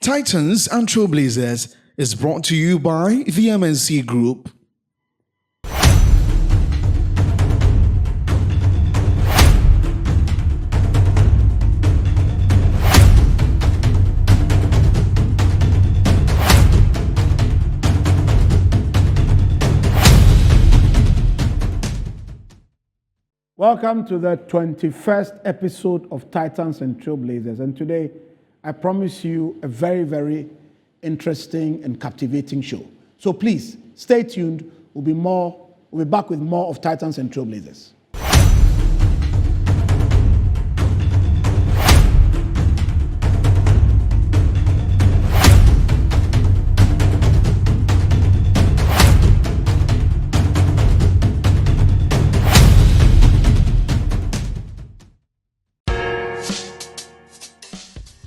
Titans and Trailblazers is brought to you by the MNC Group. Welcome to the 21st episode of Titans and Trailblazers. And today, I promise you a very, very interesting and captivating show. So please, stay tuned. We'll be back with more of Titans and Trailblazers.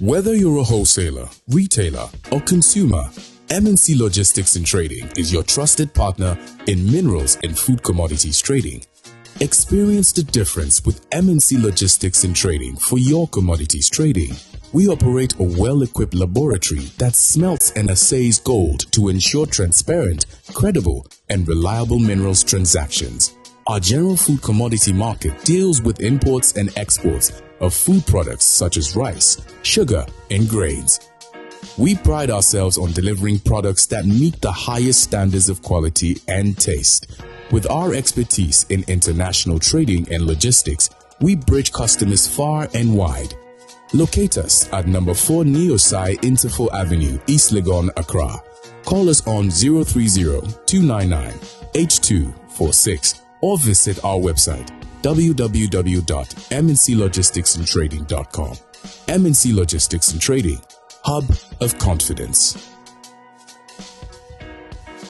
Whether you're a wholesaler, retailer, or consumer, MNC Logistics and Trading is your trusted partner in minerals and food commodities trading. Experience the difference with MNC Logistics and Trading for your commodities trading. We operate a well-equipped laboratory that smelts and assays gold to ensure transparent, credible, and reliable minerals transactions. Our general food commodity market deals with imports and exports of food products such as rice, sugar, and grains. We pride ourselves on delivering products that meet the highest standards of quality and taste. With our expertise in international trading and logistics, we bridge customers far and wide. Locate us at number 4 Neosai Interfo Avenue, East Legon, Accra. Call us on 030-299-8246 or visit our website www.mnclogisticsandtrading.com. MNC Logistics and Trading, hub of confidence.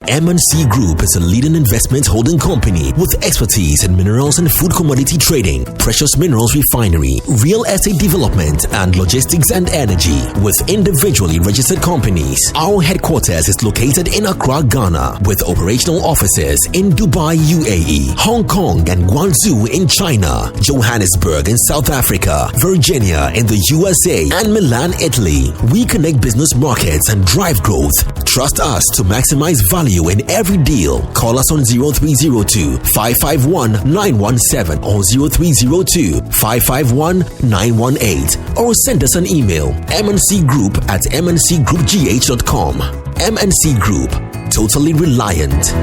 MNC Group is a leading investment holding company with expertise in minerals and food commodity trading, precious minerals refinery, real estate development, and logistics and energy. With individually registered companies, our headquarters is located in Accra, Ghana, with operational offices in Dubai, UAE, Hong Kong, and Guangzhou in China, Johannesburg in South Africa, Virginia in the USA, and Milan, Italy. We connect business markets and drive growth. Trust us to maximize value in every deal. Call us on 0302-551-917 or 0302-551-918 or send us an email mncgroup@mncgroupgh.com. MNC Group, totally reliant.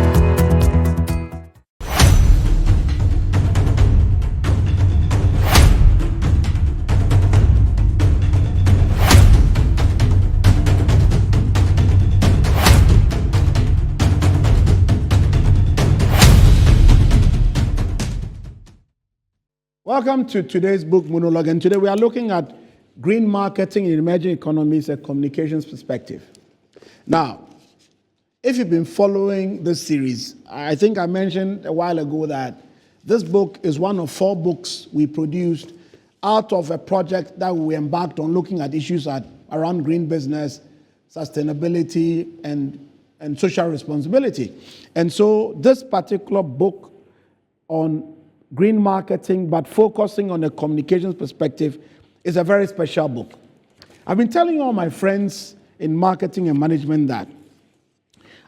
Welcome to today's book monologue, and today we are looking at green marketing in emerging economies, a communications perspective. Now, if you've been following this series, I think I mentioned a while ago that this book is one of 4 books we produced out of a project that we embarked on looking at issues around green business, sustainability, and social responsibility. And so this particular book on green marketing, but focusing on a communications perspective, is a very special book. I've been telling all my friends in marketing and management that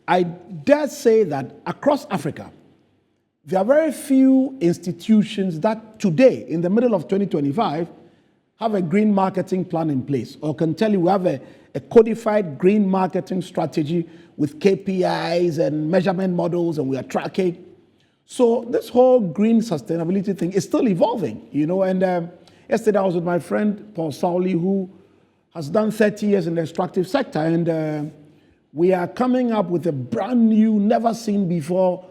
I dare say that across Africa, there are very few institutions that today, in the middle of 2025, have a green marketing plan in place, or can tell you we have a codified green marketing strategy with KPIs and measurement models, and we are tracking. So this whole green sustainability thing is still evolving, and yesterday I was with my friend Paul Sowley, who has done 30 years in the extractive sector, and we are coming up with a brand new, never seen before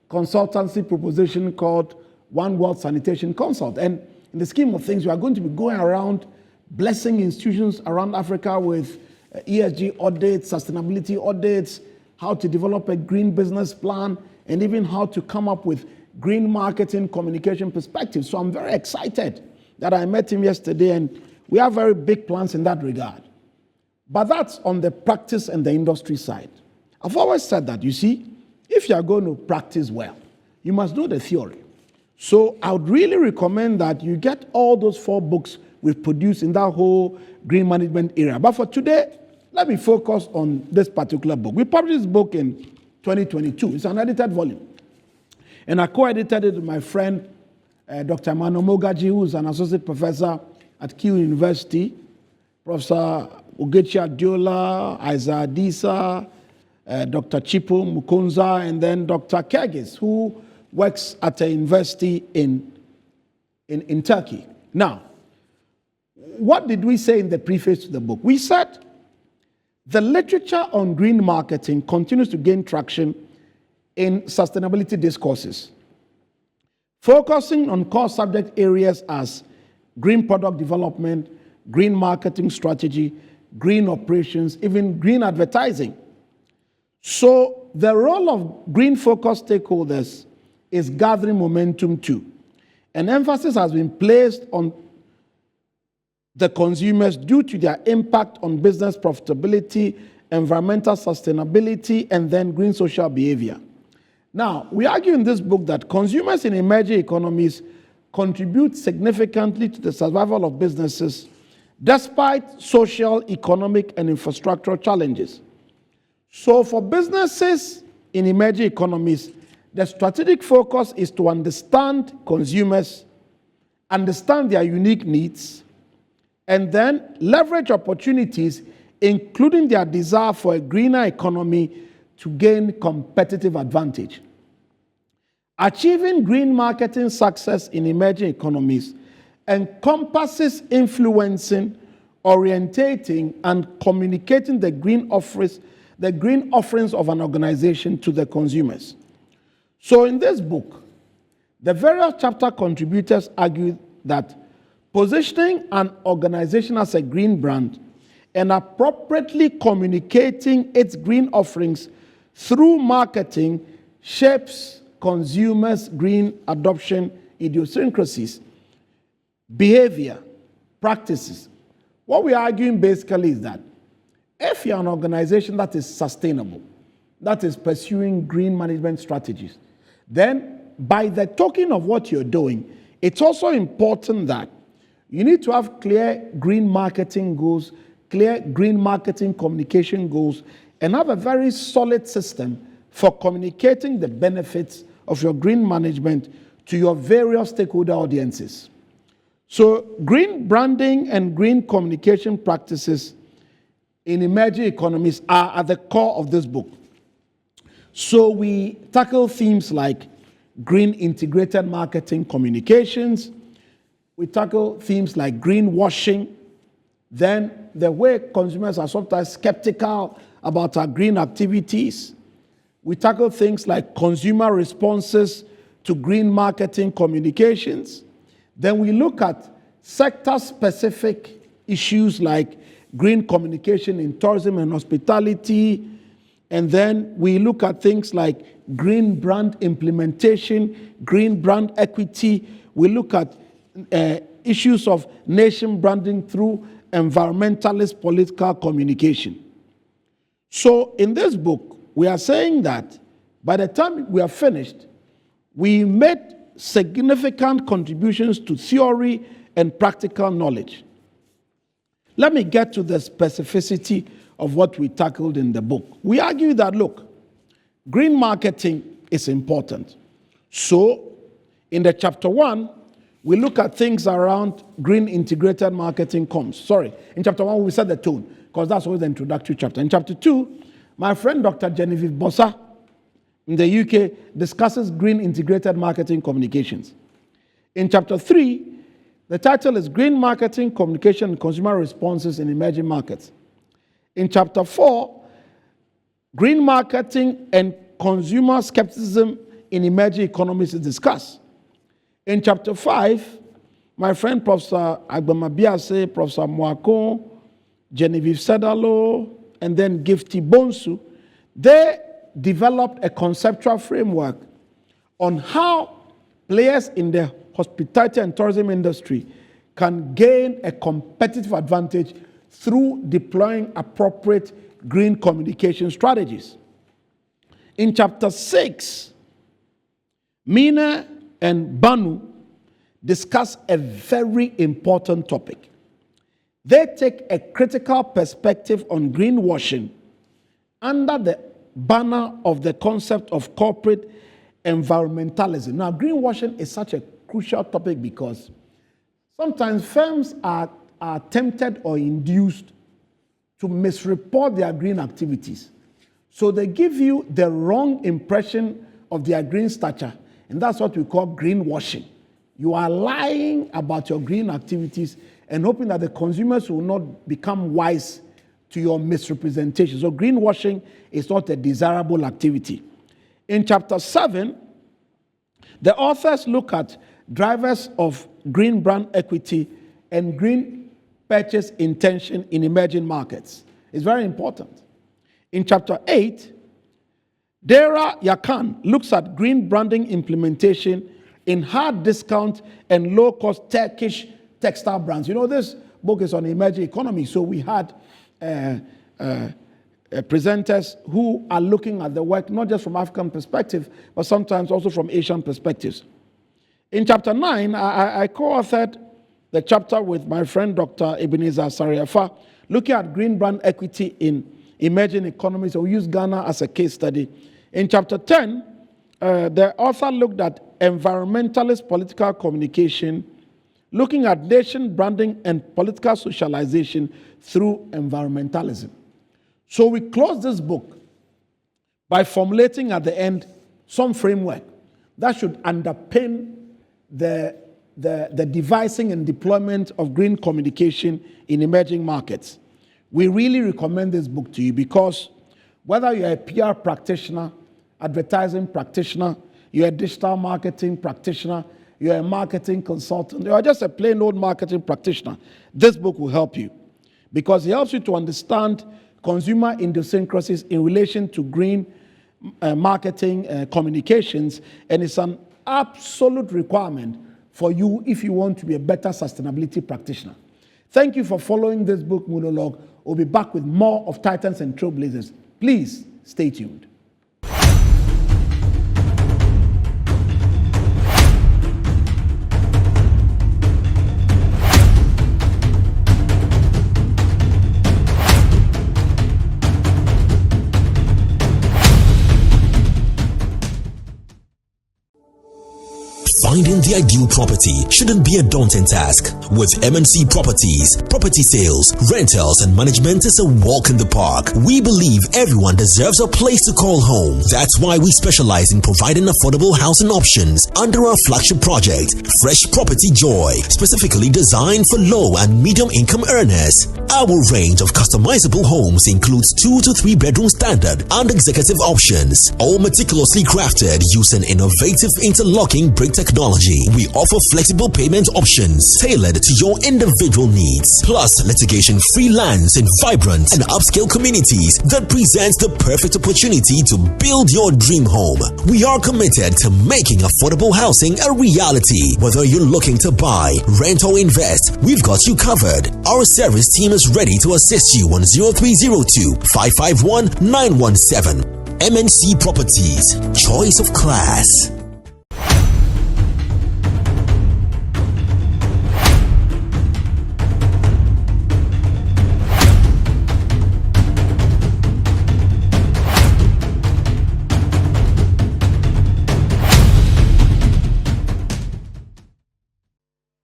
consultancy proposition called One World Sanitation Consult. And in the scheme of things, we are going to be going around blessing institutions around Africa with ESG audits, sustainability audits, how to develop a green business plan, and even how to come up with green marketing communication perspectives. So I'm very excited that I met him yesterday, and we have very big plans in that regard. But that's on the practice and the industry side. I've always said that, you see, if you are going to practice well, you must know the theory. So I would really recommend that you get all those 4 books we've produced in that whole green management area. But for today, let me focus on this particular book. We published this book in 2022. It's an edited volume. And I co-edited it with my friend, Dr. Emmanuel Mogaji, who is an associate professor at Kew University, Professor Ugechi Adiola, Isaiah Disa, Dr. Chipo Mukonza, and then Dr. Kegis, who works at a university in Turkey. Now, what did we say in the preface to the book? We said the literature on green marketing continues to gain traction in sustainability discourses, focusing on core subject areas as green product development, green marketing strategy, green operations, even green advertising. So the role of green-focused stakeholders is gathering momentum too. An emphasis has been placed on the consumers due to their impact on business profitability, environmental sustainability, and then green social behavior. Now, we argue in this book that consumers in emerging economies contribute significantly to the survival of businesses despite social, economic, and infrastructural challenges. So for businesses in emerging economies, the strategic focus is to understand consumers, understand their unique needs, and then leverage opportunities, including their desire for a greener economy, to gain competitive advantage. Achieving green marketing success in emerging economies encompasses influencing, orientating, and communicating the green offerings of an organization to the consumers. So in this book, the various chapter contributors argue that positioning an organization as a green brand and appropriately communicating its green offerings through marketing shapes consumers' green adoption idiosyncrasies, behavior, practices. What we're arguing basically is that if you're an organization that is sustainable, that is pursuing green management strategies, then by the token of what you're doing, it's also important that you need to have clear green marketing goals, clear green marketing communication goals, and have a very solid system for communicating the benefits of your green management to your various stakeholder audiences. So green branding and green communication practices in emerging economies are at the core of this book. So we tackle themes like green integrated marketing communications. We tackle themes like greenwashing. Then the way consumers are sometimes skeptical about our green activities. We tackle things like consumer responses to green marketing communications. Then we look at sector-specific issues like green communication in tourism and hospitality. And then we look at things like green brand implementation, green brand equity. We look at issues of nation branding through environmentalist political communication. So in this book, we are saying that by the time we are finished, we made significant contributions to theory and practical knowledge. Let me get to the specificity of what we tackled in the book. We argue that, look, green marketing is important. So in the chapter 1, we look at things around green integrated marketing comms. Sorry, in chapter 1, we set the tone, because that's always the introductory chapter. In chapter 2, my friend Dr. Genevieve Bossa in the UK discusses green integrated marketing communications. In chapter 3, the title is Green Marketing, Communication, and Consumer Responses in Emerging Markets. In chapter 4, green marketing and consumer skepticism in emerging economies is discussed. In chapter 5, my friend Professor Agbamabiase, Professor Mwako, Genevieve Sedalo, and then Gifty Bonsu, they developed a conceptual framework on how players in the hospitality and tourism industry can gain a competitive advantage through deploying appropriate green communication strategies. In chapter 6, Mina and Banu discuss a very important topic. They take a critical perspective on greenwashing under the banner of the concept of corporate environmentalism. Now, greenwashing is such a crucial topic because sometimes firms are tempted or induced to misreport their green activities. So they give you the wrong impression of their green stature, and that's what we call greenwashing. You are lying about your green activities and hoping that the consumers will not become wise to your misrepresentation. So greenwashing is not a desirable activity. In chapter 7, the authors look at drivers of green brand equity and green purchase intention in emerging markets. It's very important. In chapter 8, Dara Yakan looks at green branding implementation in hard discount and low-cost Turkish textile brands. You know, this book is on emerging economy, so we had presenters who are looking at the work not just from African perspective, but sometimes also from Asian perspectives. In chapter 9, I co-authored the chapter with my friend Dr. Ebenezer Sariafa, looking at green brand equity in emerging economies. So we use Ghana as a case study. In chapter 10, the author looked at environmentalist political communication, looking at nation branding and political socialization through environmentalism. So we close this book by formulating at the end some framework that should underpin the devising and deployment of green communication in emerging markets. We really recommend this book to you because whether you're a PR practitioner, advertising practitioner, you're a digital marketing practitioner, you're a marketing consultant, you're just a plain old marketing practitioner, this book will help you because it helps you to understand consumer idiosyncrasies in relation to green marketing communications, and it's an absolute requirement for you if you want to be a better sustainability practitioner. Thank you for following this book monologue. We'll be back with more of Titans and Trailblazers. Please stay tuned. Finding the ideal property shouldn't be a daunting task. With MNC Properties, property sales, rentals, and management is a walk in the park. We believe everyone deserves a place to call home. That's why we specialize in providing affordable housing options under our flagship project, Fresh Property Joy, specifically designed for low and medium income earners. Our range of customizable homes includes 2 to 3 bedroom standard and executive options, all meticulously crafted using innovative interlocking brick technology. We offer flexible payment options tailored to your individual needs, plus litigation-free lands in vibrant and upscale communities that presents the perfect opportunity to build your dream home. We are committed to making affordable housing a reality. Whether you're looking to buy, rent, or invest, we've got you covered. Our service team is ready to assist you on 0302 551 917. MNC Properties, choice of class.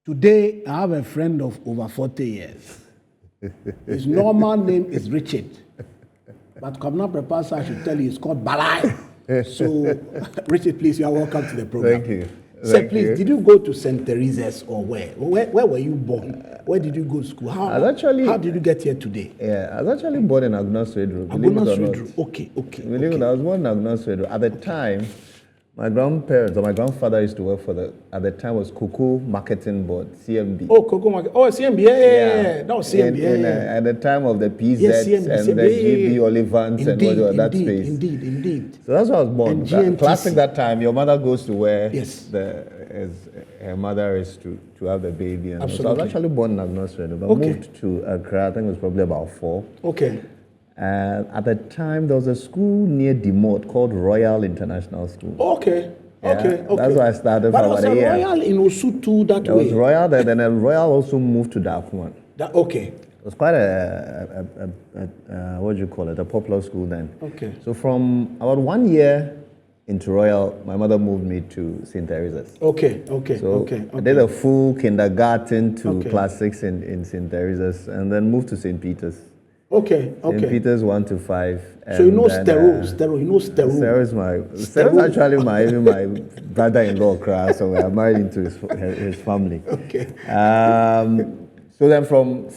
Today, I have a friend of over 40 years. His normal name is Richard. But Governor Prepasa, I should tell you, it's called Balai. So, Richard, please, you are welcome to the program. Thank you. Say, please, did you go to St. Teresa's or where? Where were you born? Where did you go to school? How did you get here today? Yeah, I was actually born in Agnos Redro. Okay. Believe it, I was born in Agnos Redro. At the time, my grandparents or my grandfather used to work for at the time was Cocoa Marketing Board, CMB. Oh, Cocoa Market. Oh, CMB. Yeah. No, CMB. At the time of the PZ and the GB Olivans and whatever, that space. Indeed. So that's where I was born. Classic that time, your mother goes to where her mother is to have the baby. And so I was actually born in Agnos Redro, but moved to Accra, I think it was probably about 4. Okay. And at the time, there was a school near Demotte called Royal International School. Okay. That's where I started but for about a year. Royal in Osutu that way. There was Royal there, then Royal also moved to Dafuan. Okay. It was quite what do you call it, a popular school then. Okay. So from about 1 year into Royal, my mother moved me to St. Teresa's. Okay. So I did a full kindergarten to class 6 in St. Teresa's, and then moved to St. Peter's. Okay. St. Peter's 1 to 5. So you know Stero. You know Stero. Stero's actually even my brother-in-law class, so we are married into his family. Okay. So then from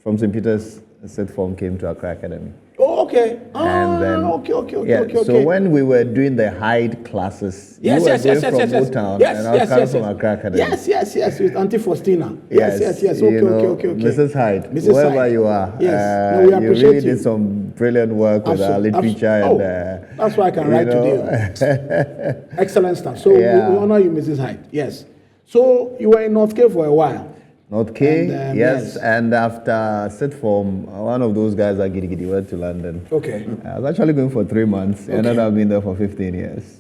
St. Peter's, sixth form came to Accra Academy. Oh, okay. And then, Okay. So when we were doing the Hyde classes, Yes. from Motown, and I was coming from Accra Academy. Yes, with Auntie Faustina. Yes. Okay. Mrs. Hyde, Mrs. wherever Hyde. you are, Yes. We you appreciate really you. did some brilliant work with our literature. And, that's why I can write today. Excellent stuff. So we honor you, Mrs. Hyde. Yes. So you were in North Cape for a while. North Cape, yes. And after sixth form, one of those guys at Gidi went to London. Okay. I was actually going for 3 months, and then I've been there for 15 years.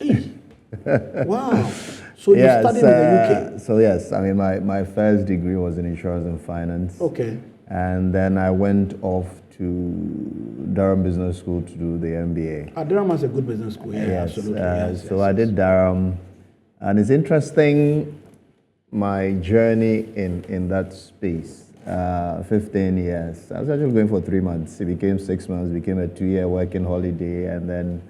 Wow. So you studied in the UK? So yes, I mean, my first degree was in insurance and finance. Okay. And then I went off to Durham Business School to do the MBA. Durham has a good business school, Yes. absolutely. So I did Durham, and it's interesting, my journey in that space. 15 years. I was actually going for 3 months. It became 6 months, became a 2-year working holiday, and then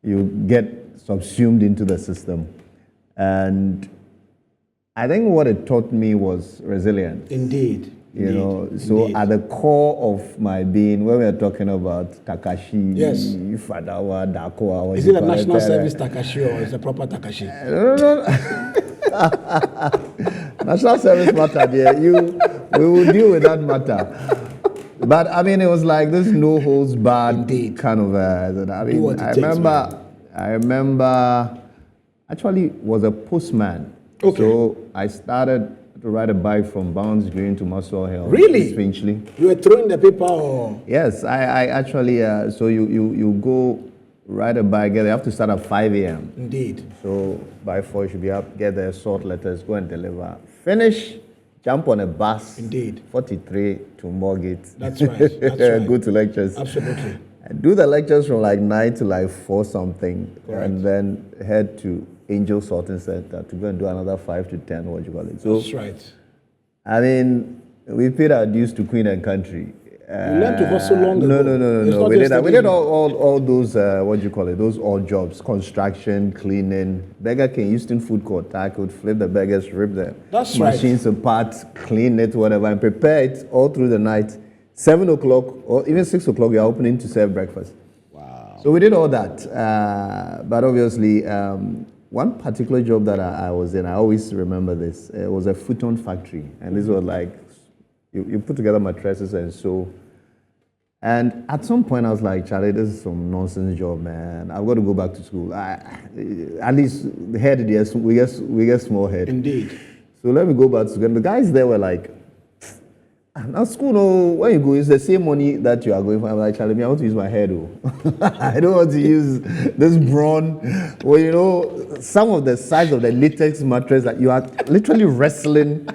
you get subsumed into the system. And I think what it taught me was resilience. Indeed. You know, so at the core of my being, when we are talking about Takashi, Fadawa, Dakoa, is it a national service Takashi or is it a proper Takashi? No. National service matter, dear. We will deal with that matter. But I mean, it was like this no holds barred kind of. I mean, I remember. Actually, was a postman. Okay. So I started to ride a bike from Bounds Green to Muswell Hill. Really? Finchley. You were throwing the paper or? Yes, I actually. So you go ride a bike. You have to start at 5 a.m. Indeed. So by 4 you should be up, get the sort letters, go and deliver. Finish, jump on a bus. Indeed. 43 to Moorgate. That's right. Go to lectures. Absolutely. And do the lectures from like 9 to like 4 something. Correct. And then head to Angel Sorting Center to go and do another 5 to 10, what you call it. So, that's right. I mean, we paid our dues to Queen and Country. You learned to hustle long ago. No. We did all those, what do you call it, those odd jobs, construction, cleaning, Burger King, Houston Food Court. I could flip the burgers, rip the machines apart, clean it, whatever, and prepare it all through the night. 7 o'clock or even 6 o'clock, we are opening to serve breakfast. Wow. So we did all that. But obviously, one particular job that I was in, I always remember this. It was a futon factory. And this was like, you put together mattresses and so. And at some point, I was like, Charlie, this is some nonsense job, man. I've got to go back to school. At least the head, yes, we get small head. Indeed. So let me go back to school. And the guys there were like, now school, no, when you go, it's the same money that you are going for. I'm like, Charlie, I want to use my head. I don't want to use this brawn. Well, you know, some of the size of the latex mattress that you are literally wrestling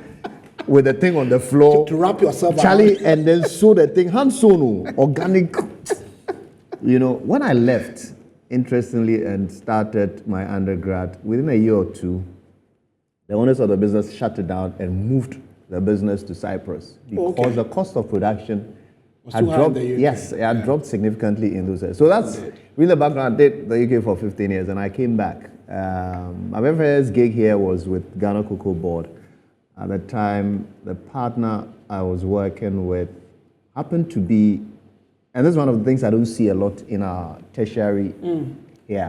with the thing on the floor. To wrap yourself Charlie, around. and then sew the thing, hand sewn, organic. You know, when I left, interestingly, and started my undergrad, within a year or two, the owners of the business shut it down and moved the business to Cyprus because the cost of production had dropped. Yes, it had dropped significantly in those areas. So that's really the background. I did the UK for 15 years, and I came back. My very first gig here was with Ghana Cocoa Board. At the time, the partner I was working with happened to be, and this is one of the things I don't see a lot in our tertiary here.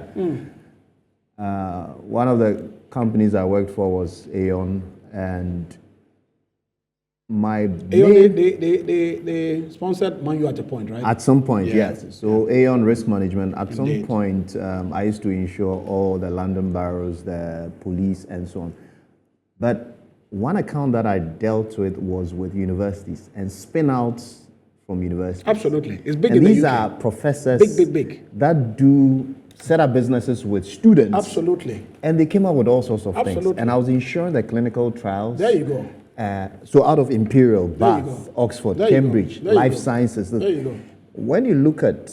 One of the companies I worked for was Aon, and my they sponsored Man U at a point, right? At some point, yes. So Aon Risk Management, at some point, I used to insure all the London boroughs, the police, and so on. But one account that I dealt with was with universities and spin-outs from universities. Absolutely. It's big and in the these UK. are professors Big. that do set up businesses with students. Absolutely. And they came up with all sorts of Absolutely. things. And I was insuring the clinical trials. There you go. So out of Imperial, There you Bath, go. Oxford, There you go. Cambridge, There you Life go. Sciences. There you go. When you look at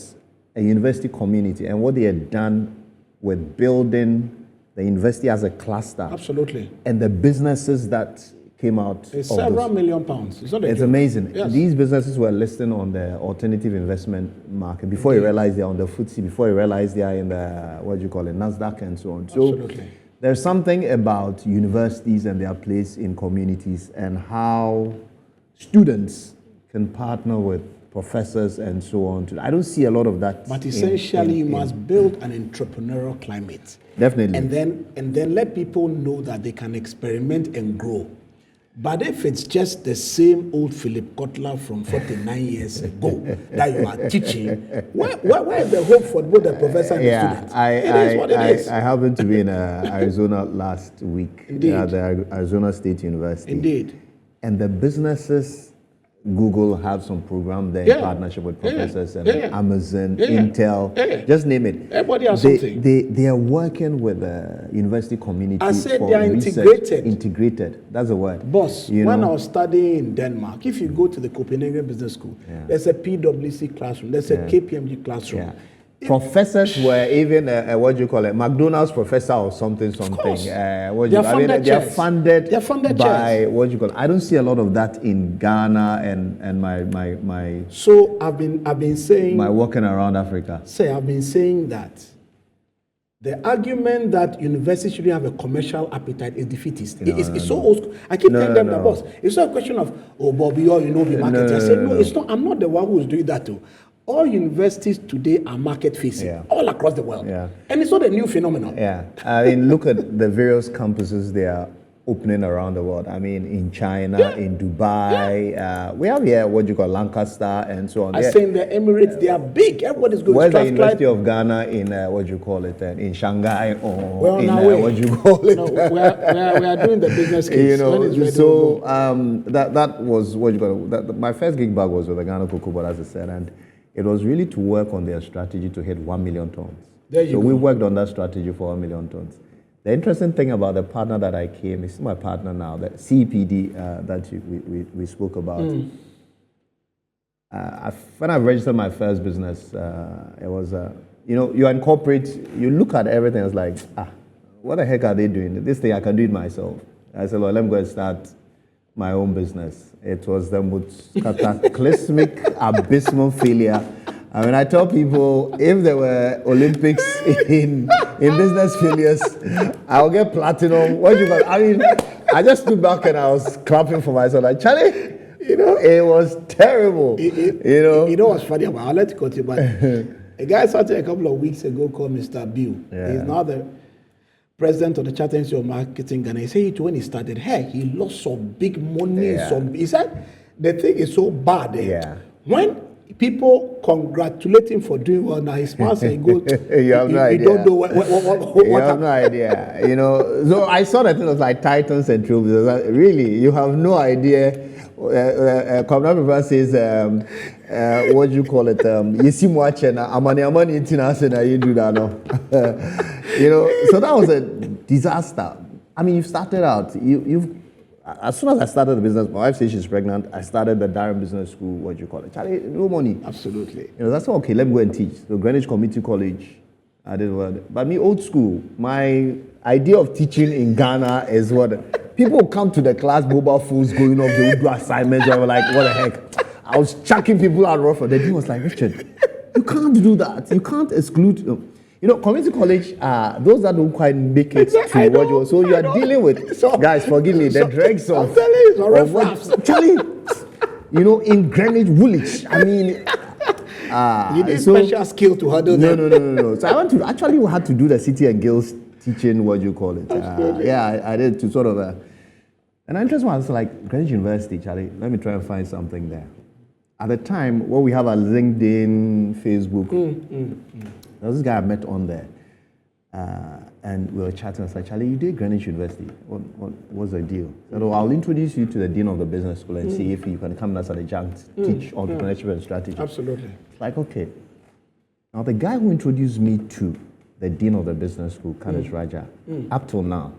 a university community and what they had done with building the university as a cluster, Absolutely. and the businesses that came out It's of several those, million pounds. It's not a it's joke. amazing. Yes. These businesses were listed on the alternative investment market before you realize they're on the FTSE, before you realize they are in the, NASDAQ and so on. So Absolutely. there's something about universities and their place in communities and how students can partner with professors and so on. I don't see a lot of that. But essentially, you must build an entrepreneurial climate. Definitely. And then let people know that they can experiment and grow. But if it's just the same old Philip Kotler from 49 years ago that you are teaching, where is the hope for both the professor and the student? It is what it is. I happened to be in Arizona last week Indeed. at the Arizona State University. Indeed. And the businesses, Google have some program there Yeah. in partnership with professors and Yeah. Amazon, Yeah. Intel, Yeah. just name it. Everybody has they, something. They are working with the university community I said for they are research. integrated. Integrated, that's the word. Boss, You when know? I was studying in Denmark, if you go to the Copenhagen Business School, there's a PwC classroom, there's a KPMG classroom. Yeah. Professors were even McDonald's professor or something. course. They They are are funded they are chairs. funded. They are funded by I don't see a lot of that in Ghana and my So I've been saying walking around Africa. I've been saying that the argument that universities shouldn't have a commercial appetite is defeatist. It's so old school. I keep telling them that, boss, it's not a question of, Bobby, or be marketing. I said, no, it's not. I'm not the one who's doing that too. All universities today are market facing, all across the world. Yeah. And it's not a new phenomenon. Yeah, I mean, look at the various campuses they are opening around the world. I mean, in China, in Dubai, we have here Lancaster and so on. I say in the Emirates, they are big. Everybody's going Where's to the University of Ghana in in Shanghai or We're on in our way. No, we are doing the business case. When it's ready, so we'll go. that was my first gig bag was with the Ghana Cocoa Board, as I said, and it was really to work on their strategy to hit 1 million tons. There you so go. we worked on that strategy for 1 million tons. The interesting thing about the partner that I came, is my partner now, the CPD that we spoke about. When I registered my first business, it was, you incorporate, you look at everything, it's like, what the heck are they doing? This thing, I can do it myself. I said, well, let me go and start my own business. It was the most cataclysmic, abysmal failure. I mean, I tell people, if there were Olympics in business failures, I'll get platinum. I mean, I just stood back and I was clapping for myself. Like, Charlie, it was terrible. You know what's funny about it? I'll let you continue. But a guy started a couple of weeks ago called Mr. Bill. Yeah. He's now the president of the Charter Institute of Marketing Ghana. He said when he started, he lost some big money. Yeah. He said the thing is so bad. Yeah. When people congratulate him for doing well, now he smiles and he goes, You have no idea. You don't know what You have no idea. So I saw that it was like Titans and Trailblazers. Really, you have no idea. Comrade River says, what do you call it? You see watch and amani international, you do that, no? So that was a disaster. I mean, you started out, as soon as I started the business, my wife says she's pregnant. I started the Durham Business School. What do you call it? Charlie, no money. Absolutely. That's okay. Let me go and teach. So Greenwich Community College, I did what. But me, old school. My idea of teaching in Ghana is what people come to the class, mobile phones going off. They would do assignments. I was like, what the heck? I was chucking people out rough. The dean was like, Richard, you can't do that. You can't exclude. Community college, those that don't quite make it to what you want. So you are dealing with, guys, forgive me, the dregs of, I'm telling you, what, Charlie, in Greenwich Woolwich. I mean, you need special skill to handle them. No. So I had to do the City and Guilds teaching, what do you call it? I did to sort of, and the interesting one was like, Greenwich University, Charlie, let me try and find something there. At the time, what we have at LinkedIn, Facebook, there was this guy I met on there, and we were chatting. I was like, Charlie, you did Greenwich University. What's the deal? He said, I'll introduce you to the dean of the business school and see if you can come as an adjunct, teach entrepreneurship and strategy. Absolutely. It's like, okay. Now, the guy who introduced me to the dean of the business school, Kanesh Raja, up till now,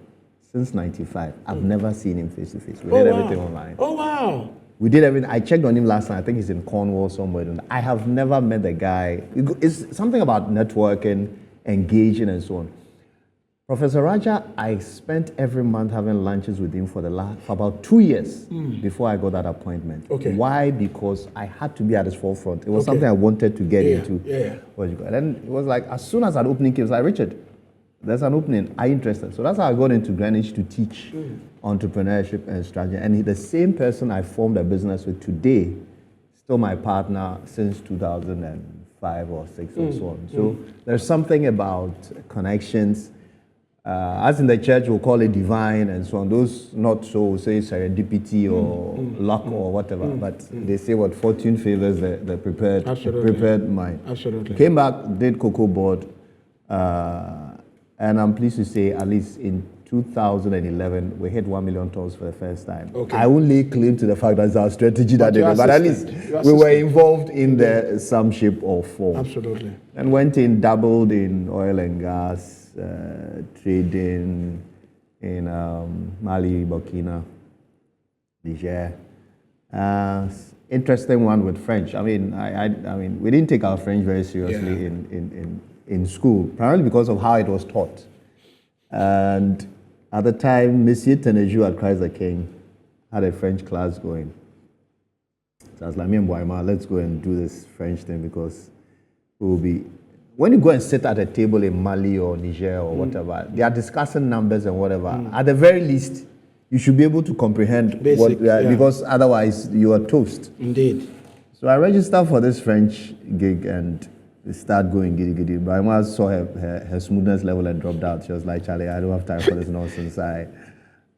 since 95. I've never seen him face to face. We did everything online. Oh, wow. We did everything. I checked on him last night. I think he's in Cornwall somewhere. I have never met the guy. It's something about networking, engaging, and so on. Professor Raja, I spent every month having lunches with him for about 2 years before I got that appointment. Okay. Why? Because I had to be at his forefront. It was something I wanted to get into. Yeah. And then it was like, as soon as an opening came, I was like, Richard, there's an opening. Are you interested? So that's how I got into Greenwich to teach entrepreneurship and strategy. And the same person I formed a business with today, still my partner since 2005 or 6 or so on. So there's something about connections. As in the church, we'll call it divine and so on. Those not so, say, serendipity or luck or whatever. But they say what fortune favors the prepared mind. Absolutely. Came back, did Cocoa Board, and I'm pleased to say, at least in 2011, we hit 1 million tons for the first time. Okay. I only claim to the fact that it's our strategy that day, but at least we were involved in some shape or form. Absolutely. And went in, dabbled in oil and gas. Trading in Mali, Burkina, Niger. Interesting one with French. I mean, we didn't take our French very seriously in school, primarily because of how it was taught. And at the time, Monsieur Teneju at Christ the King had a French class going. So I was like, me and Boima, let's go and do this French thing because we will be. When you go and sit at a table in Mali or Niger or whatever, they are discussing numbers and whatever. At the very least, you should be able to comprehend because otherwise you are toast. Indeed. So I registered for this French gig and started going giddy. But I once saw her smoothness level and dropped out. She was like, Charlie, I don't have time for this nonsense. I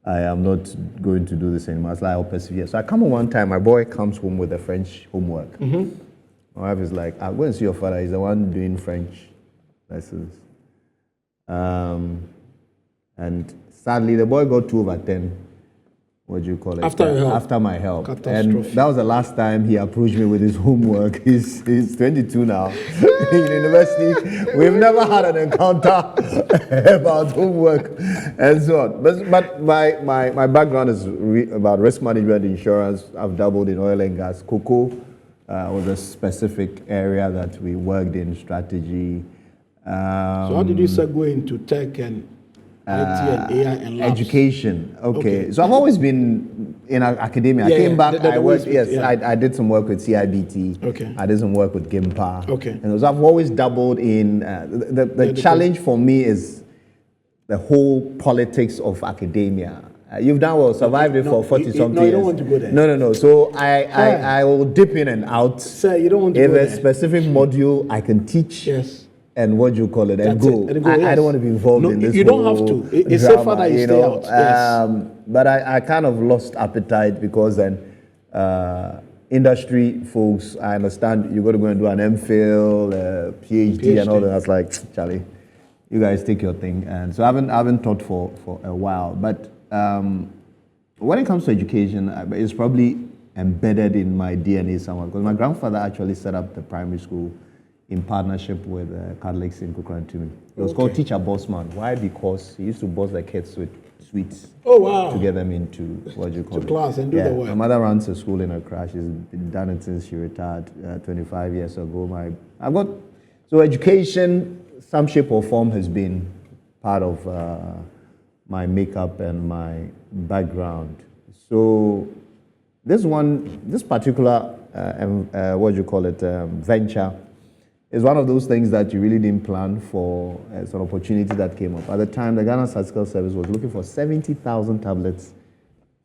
am not going to do this anymore. I was like, I'll persevere. So I come on one time, my boy comes home with a French homework. My wife is like, I'll go and see your father. He's the one doing French lessons. And sadly, the boy got 2 over 10. What do you call it? After my help. And that was the last time he approached me with his homework. He's 22 now in university. We've never had an encounter about homework and so on. But my background is about risk management, insurance. I've dabbled in oil and gas. Cocoa was a specific area that we worked in, strategy. So how did you segue into tech and IT and AI and labs? Education. Okay. So I've always been in academia. I came back, I worked, I did some work with CIBT. Okay. I did some work with GIMPA. Okay. And so I've always dabbled in, the challenge for me is the whole politics of academia. You've done well, survived it for 40-something years. No, you don't want to go there. No. So I will dip in and out. Sir, you don't want to go there. If a specific module I can teach. Yes. And what you call it, and go. Yes. I don't want to be involved in this. You don't have to. It's safer that you stay out. Yes. But I kind of lost appetite because then industry folks, I understand you got to go and do an MPhil, PhD, and all that. I was like, Charlie, you guys take your thing. And so I haven't taught for a while. But when it comes to education, it's probably embedded in my DNA somewhat because my grandfather actually set up the primary school in partnership with Catholics in Kukrantumi. It was called Teacher Bossman. Why? Because he used to boss the kids with sweets. Oh, wow. To get them into, what do you call it? Class and do the work. My mother runs a school in Accra. She's done it since she retired 25 years ago. So education, some shape or form, has been part of my makeup and my background. So this particular, venture, is one of those things that you really didn't plan for as an opportunity that came up. At the time, the Ghana Statistical Service was looking for 70,000 tablets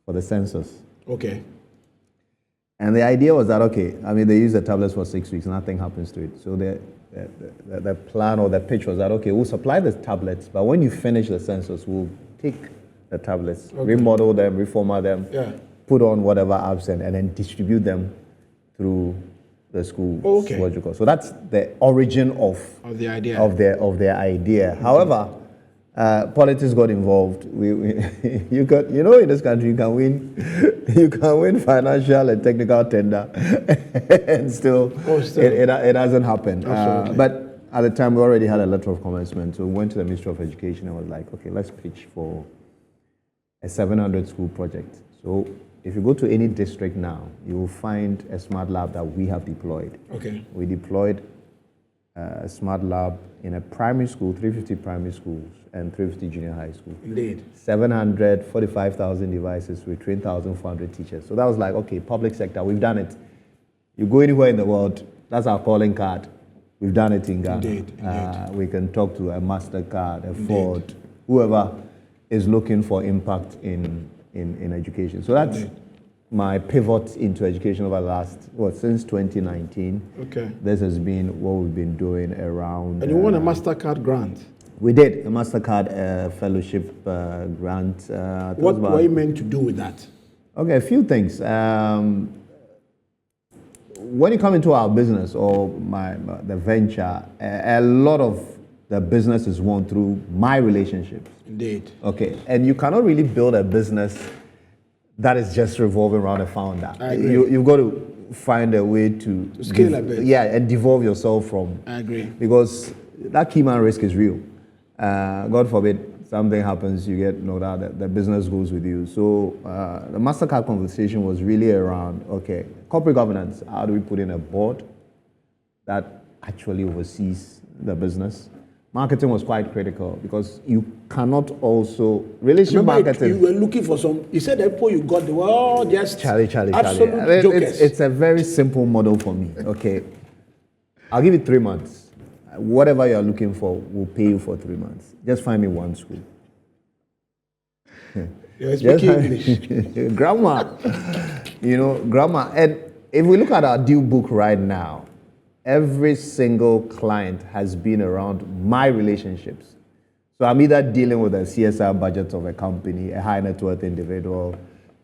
for the census. Okay. And the idea was that, they use the tablets for 6 weeks, nothing happens to it. So the plan or the pitch was that, we'll supply the tablets, but when you finish the census, we'll take the tablets, remodel them, reformat them, put on whatever apps, and then distribute them through the school. So that's the origin of the idea. Of their idea. However, politics got involved. In this country you can win financial and technical tender, and still. It hasn't happened. But at the time we already had a letter of commencement, so we went to the Ministry of Education and was like, let's pitch for a 700 school project. So if you go to any district now, you will find a smart lab that we have deployed. Okay. We deployed a smart lab in a primary school, 350 primary schools, and 350 junior high school. Indeed. 745,000 devices with 3,400 teachers. So that was like, okay, public sector, we've done it. You go anywhere in the world, that's our calling card. We've done it in Ghana. Indeed. We can talk to a MasterCard, a Ford, whoever is looking for impact in education. So that's my pivot into education over the last, since 2019. Okay. This has been what we've been doing around. And you won a MasterCard grant. We did a MasterCard fellowship grant. What were you meant to do with that? Okay, a few things. When you come into our business or the venture, a lot of the business is won through my relationships. Indeed. Okay, and you cannot really build a business that is just revolving around a founder. I agree. You've got to find a way to scale a bit. Yeah, and devolve yourself from. I agree. Because that key man risk is real. God forbid something happens, you get knocked out, the business goes with you. So the MasterCard conversation was really around, okay, corporate governance. How do we put in a board that actually oversees the business? Marketing was quite critical because you cannot also relationship marketing. You were looking for some. You said the people you got, they were all just absolute jokers. It's a very simple model for me. Okay, I'll give you 3 months. Whatever you're looking for, we'll pay you for 3 months. Just find me one school. You're speaking English. Grammar. Grammar. And if we look at our deal book right now, every single client has been around my relationships. So I'm either dealing with a CSR budget of a company, a high net worth individual,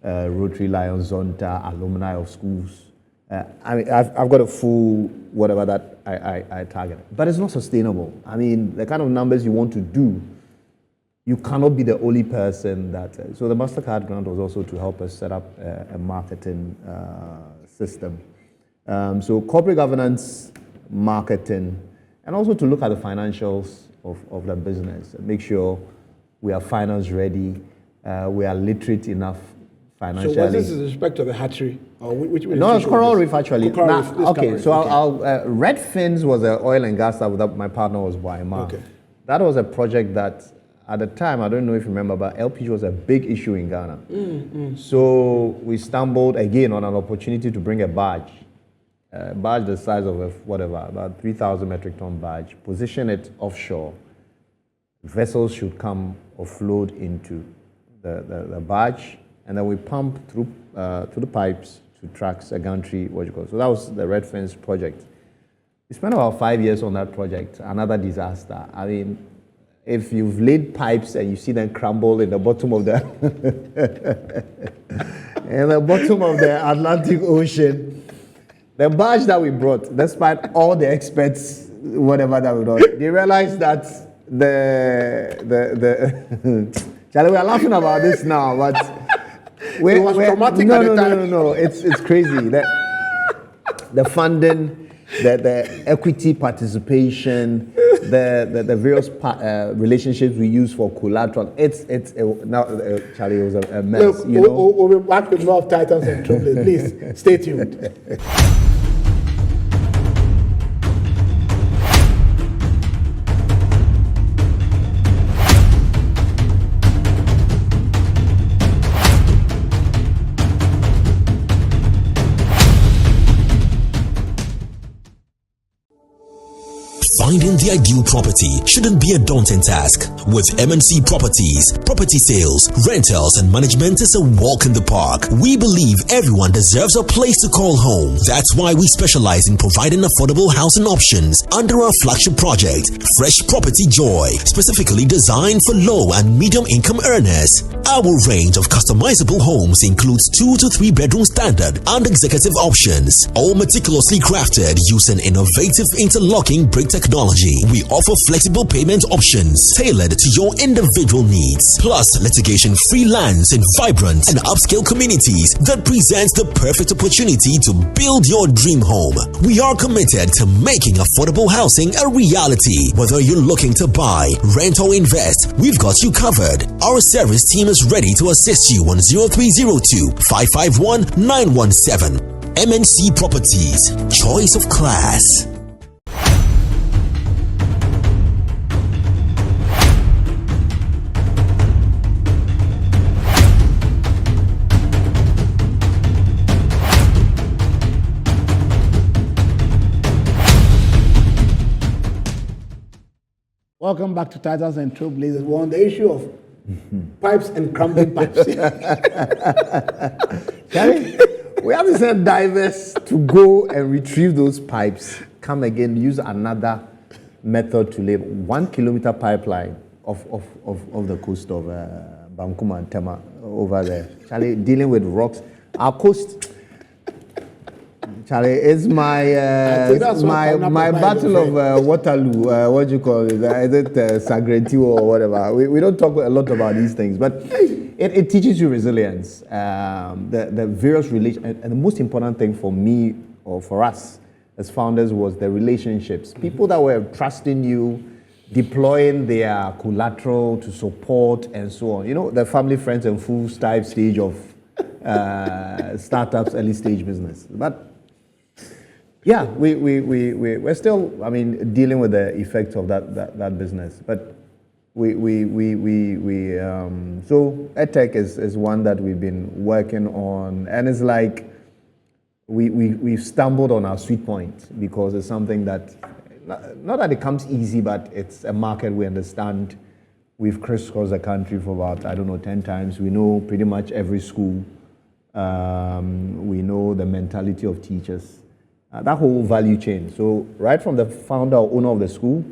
Rotary Lions, Zonta, alumni of schools. I've got a full whatever that I target. But it's not sustainable. I mean, the kind of numbers you want to do, you cannot be the only person that... So the MasterCard grant was also to help us set up a marketing system. So corporate governance, marketing, and also to look at the financials of the business. Make sure we are finance ready, we are literate enough financially. So was this with respect to the hatchery? Or which no, it's Coral Reef actually. Okay, so Red Fins was an oil and gas that my partner was Waima. Okay. That was a project that at the time, I don't know if you remember, but LPG was a big issue in Ghana. So we stumbled again on an opportunity to bring a barge the size of about 3,000 metric ton barge, position it offshore. Vessels should come offload into the barge, and then we pump through the pipes to trucks, a gantry, So that was the Red Fence project. We spent about 5 years on that project, another disaster. I mean, if you've laid pipes and you see them crumble in the bottom of the Atlantic Ocean, the barge that we brought, despite all the experts, whatever that we brought, they realized that Charlie, we are laughing about this now, but it was traumatic at the time. No, it's crazy. The funding, the equity participation, the various relationships we use for collateral. Charlie, it was a mess. Look, we'll be back with more of Titans and Trailblazers. Please stay tuned. Finding the ideal property shouldn't be a daunting task. With MNC Properties, property sales, rentals, and management is a walk in the park. We believe everyone deserves a place to call home. That's why we specialize in providing affordable housing options under our flagship project, Fresh Property Joy, specifically designed for low and medium income earners. Our range of customizable homes includes 2 to 3 bedroom standard and executive options, all meticulously crafted using innovative interlocking brick technology. We offer flexible payment options tailored to your individual needs. Plus, litigation-free lands in vibrant and upscale communities that presents the perfect opportunity to build your dream home. We are committed to making affordable housing a reality. Whether you're looking to buy, rent, or invest, we've got you covered. Our service team is ready to assist you on 0302 551 917. MNC Properties, choice of class. Welcome back to Titans and Trailblazers. We're on the issue of pipes and crumbling pipes. Charlie, we have to send divers to go and retrieve those pipes, come again, use another method to lay 1 kilometer pipeline of the coast of Bankuma and Tema over there. Charlie, dealing with rocks. Our coast, Charlie, it's my battle of Waterloo. What do you call it? Is it Sagrenti or whatever? We don't talk a lot about these things, but it teaches you resilience. The various relations, and the most important thing for me or for us as founders was the relationships. People that were trusting you, deploying their collateral to support and so on. You know, the family, friends, and fools type stage of startups, early stage business. But yeah, we're still, dealing with the effects of that business. But so EdTech is one that we've been working on, and it's like we've stumbled on our sweet point because it's something that, not that it comes easy, but it's a market we understand. We've crisscrossed the country for about, 10 times. We know pretty much every school. We know the mentality of teachers. That whole value chain. So right from the founder or owner of the school,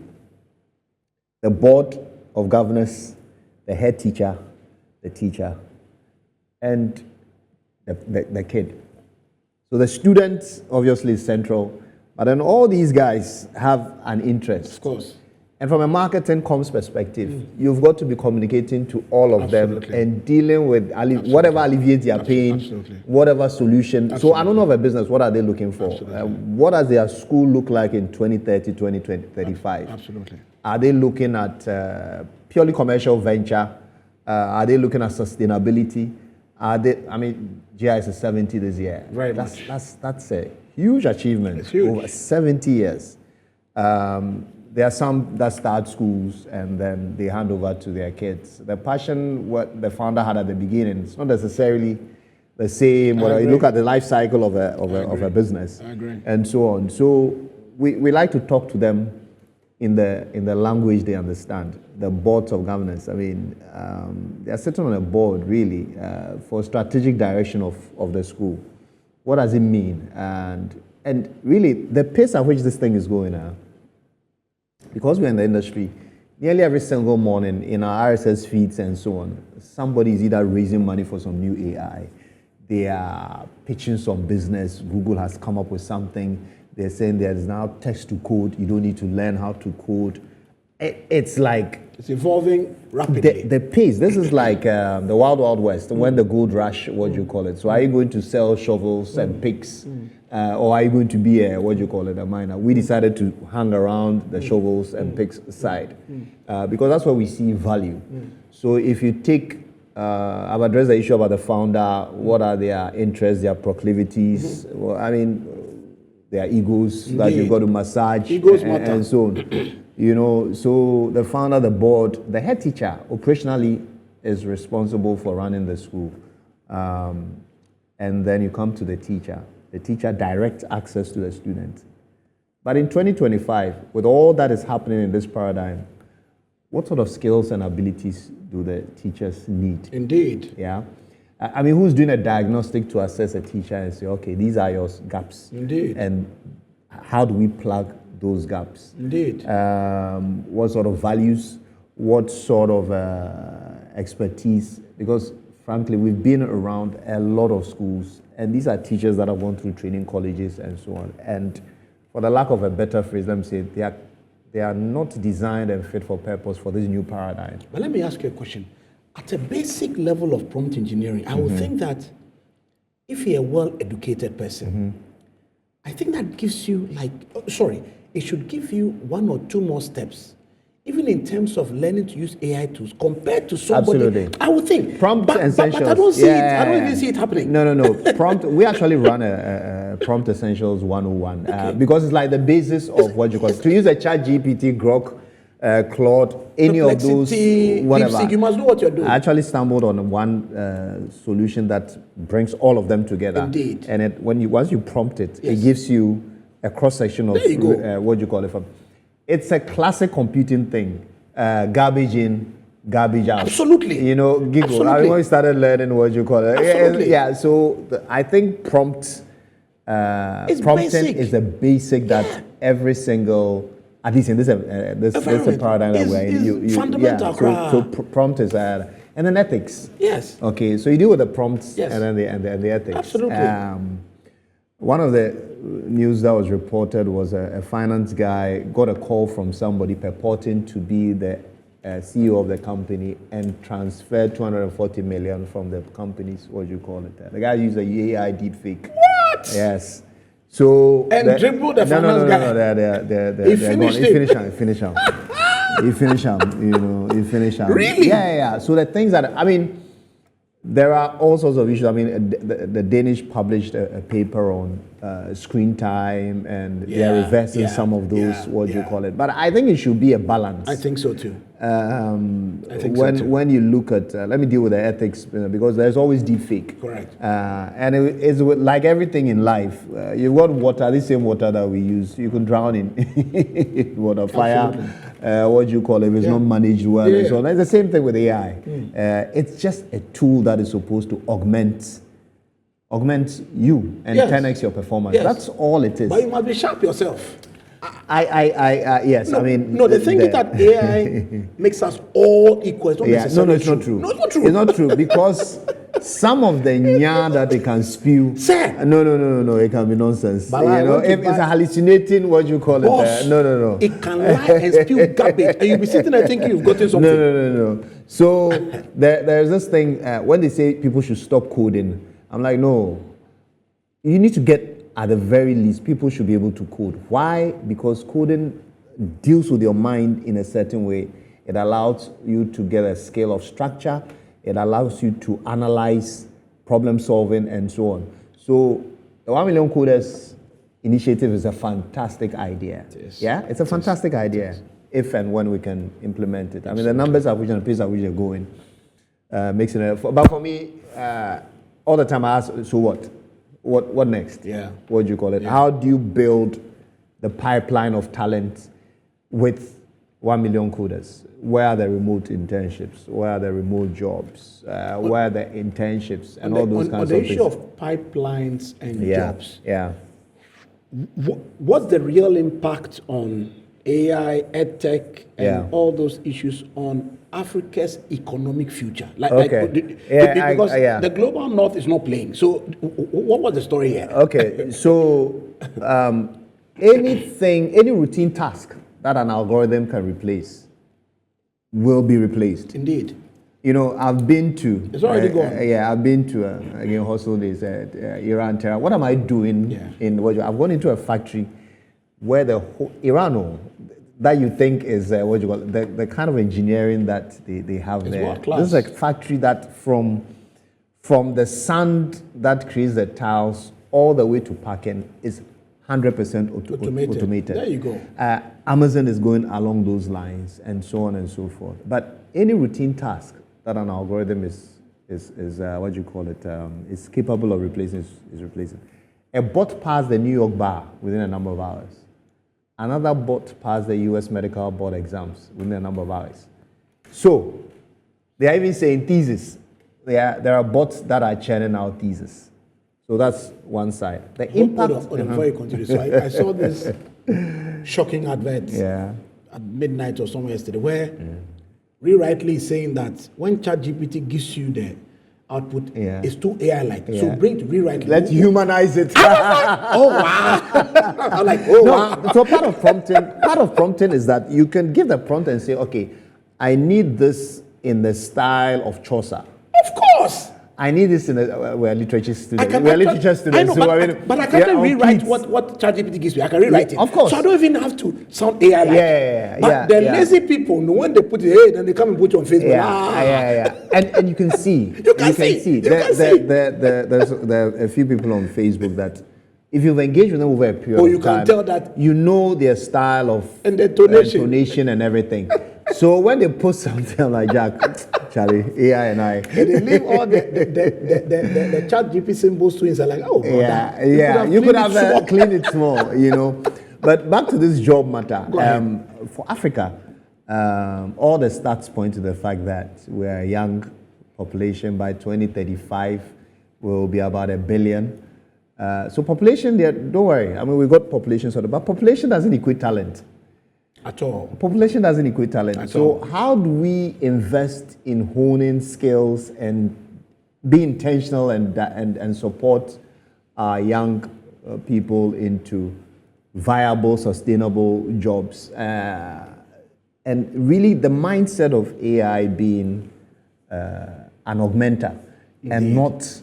the board of governors, the head teacher, the teacher, and the kid. So the students obviously is central, but then all these guys have an interest. Of course. And from a marketing comms perspective, you've got to be communicating to all of them and dealing with whatever alleviates their pain, whatever solution. So I don't know of a business, what are they looking for? What does their school look like in 2030, 2035? Absolutely. Are they looking at purely commercial venture? Are they looking at sustainability? Are they, GI is 70 this year. That's a huge achievement. It's huge. Over 70 years. There are some that start schools and then they hand over to their kids. The passion what the founder had at the beginning, it's not necessarily the same. When you look at the life cycle of a business, I agree. and so on. So we like to talk to them in the language they understand. The boards of governance. They're sitting on a board really for strategic direction of the school. What does it mean? And really the pace at which this thing is going now. Because we're in the industry, nearly every single morning in our RSS feeds and so on, somebody is either raising money for some new AI, they are pitching some business, Google has come up with something, they're saying there's now text to code, you don't need to learn how to code. It's like... It's evolving rapidly. The pace, this is like the Wild Wild West, when the gold rush, what do you call it? So are you going to sell shovels and picks? Or are you going to be a miner? We decided to hang around the shovels and picks side because that's where we see value. So if you take, I've addressed the issue about the founder, what are their interests, their proclivities, their egos that you've got to massage and so on. So the founder, the board, the head teacher operationally is responsible for running the school. And then you come to the teacher. The teacher direct access to the student. But in 2025, with all that is happening in this paradigm, what sort of skills and abilities do the teachers need? Indeed. Yeah. Who's doing a diagnostic to assess a teacher and say, okay, these are your gaps. Indeed. And how do we plug those gaps? Indeed. What sort of values? What sort of expertise? Because frankly, we've been around a lot of schools, and these are teachers that have gone through training colleges and so on. And for the lack of a better phrase, let me say, they are they are not designed and fit for purpose for this new paradigm. But let me ask you a question. At a basic level of prompt engineering, I would think that if you're a well-educated person, I think that gives you it should give you one or two more steps, even in terms of learning to use AI tools compared to somebody. Absolutely. I would think. Prompt essentials. But I don't see it. I don't even see it happening. No. Prompt. We actually run a prompt essentials 101 because it's like the basis of what you call it. To use a Chat GPT, Grok, Claude, any of those, whatever. DeepSeek, you must know what you're doing. I actually stumbled on one solution that brings all of them together. Indeed. And once you prompt it, it gives you a cross section of what you call it. It's a classic computing thing. Garbage in, garbage out. Absolutely. You know, giggle. Absolutely. I when we started learning what you call it. Absolutely. Yeah. So I think prompting basic. is the basic that every single, at least in this paradigm that we're in, fundamental. So prompt is and then ethics. Yes. Okay, so you deal with the prompts Yes. and then the ethics. Absolutely. One of the news that was reported was a finance guy got a call from somebody purporting to be the CEO of the company and transferred 240 million from the company's, what do you call it? The guy used a AI deepfake. What? Yes. So dribbled the finance guy. He finished him. He finished him. Really? Yeah. So the things that, I mean, there are all sorts of issues. I mean, the Danish published a paper on screen time, and they're reversing some of those, what do you call it. But I think it should be a balance. I think so too. When you look at, let me deal with the ethics, because there's always deep fake. Correct. And it's like everything in life. You've got water, this same water that we use, you can drown in water, fire, what do you call it, if it's not managed well. And so on. It's the same thing with AI. It's just a tool that is supposed to augment you and 10x your performance. Yes. That's all it is. But you must be sharp yourself. Yes. No, I mean, the thing is that AI makes us all equal. It's not necessarily No, it's not true. No, it's not true. It's not true because some of the nya that they can spew. Sir. No, it can be nonsense. But if it's a hallucinating, what you call Boss, it? No. It can lie and spew garbage, and you'll be sitting there thinking you've gotten something. No. So there's this thing when they say people should stop coding. I'm like, no. You need to get, at the very least, people should be able to code. Why? Because coding deals with your mind in a certain way. It allows you to get a scale of structure. It allows you to analyze problem solving and so on. So the 1 Million Coders initiative is a fantastic idea. Yeah, it's a fantastic idea if and when we can implement it. I mean, the numbers at which and the pace at which they're going makes it. But for me, all the time I ask, so what? What next? Yeah. What do you call it? Yeah. How do you build the pipeline of talent with 1 million coders? Where are the remote internships? Where are the remote jobs? Where are the internships and all those kinds of things? On the issue of pipelines and jobs, Yeah. what's the real impact on AI, EdTech, and all those issues on Africa's economic future? Because the global north is not playing. So what was the story here? Okay, so any routine task that an algorithm can replace will be replaced. Indeed. You know, I've been to... It's already gone. I've been to, again, hostel days at Iran, Terra. What am I doing in... I've gone into a factory where the whole... Iran, that you think is, the kind of engineering that they have there. World class. This is a factory that from the sand that creates the tiles all the way to packing is 100% automated. There you go. Amazon is going along those lines and so on and so forth. But any routine task that an algorithm is capable of replacing is replacing. A bot passed the New York bar within a number of hours. Another bot passed the US medical board exams within a number of hours. So they are even saying thesis. There are bots that are churning out thesis. So that's one side. The impact. Before you continue, so I saw this shocking advert at midnight or somewhere yesterday, where rewritely is saying that when ChatGPT gives you the output Yeah. is too AI-like. So Yeah. bring to rewrite. Let's humanize it. Oh wow! I'm like, oh wow. So part of prompting is that you can give the prompt and say, okay, I need this in the style of Chaucer. Of course. I need this in a we're literature students. I We're actually- literature students. I know, but I can't rewrite what ChatGPT gives me. I can rewrite it. Of course. So I don't even have to sound AI-like. Yeah, But yeah, the yeah. lazy people, no, when they put it, hey, then they come and put it on Facebook. Yeah. And you can see. You can see. There are a few people on Facebook that if you've engaged with them over a period Oh, of you can time, tell that. you know their style of And the tonation. intonation and everything. So when they post something, I'm like, Jack, Charlie, AI and I. And they leave all the ChatGPT symbols to it. Like, oh, brother, You could have cleaned it small. cleaned it small, you know. But back to this job matter. Go ahead. For Africa, all the stats point to the fact that we're a young population. By 2035, we'll be about 1 billion. So population, don't worry. I mean, we got population sorted, but population doesn't equate talent. At all. Population doesn't equate talent. At So all. how do we invest in honing skills and be intentional and support our young people into viable, sustainable jobs? And really the mindset of AI being an augmenter and not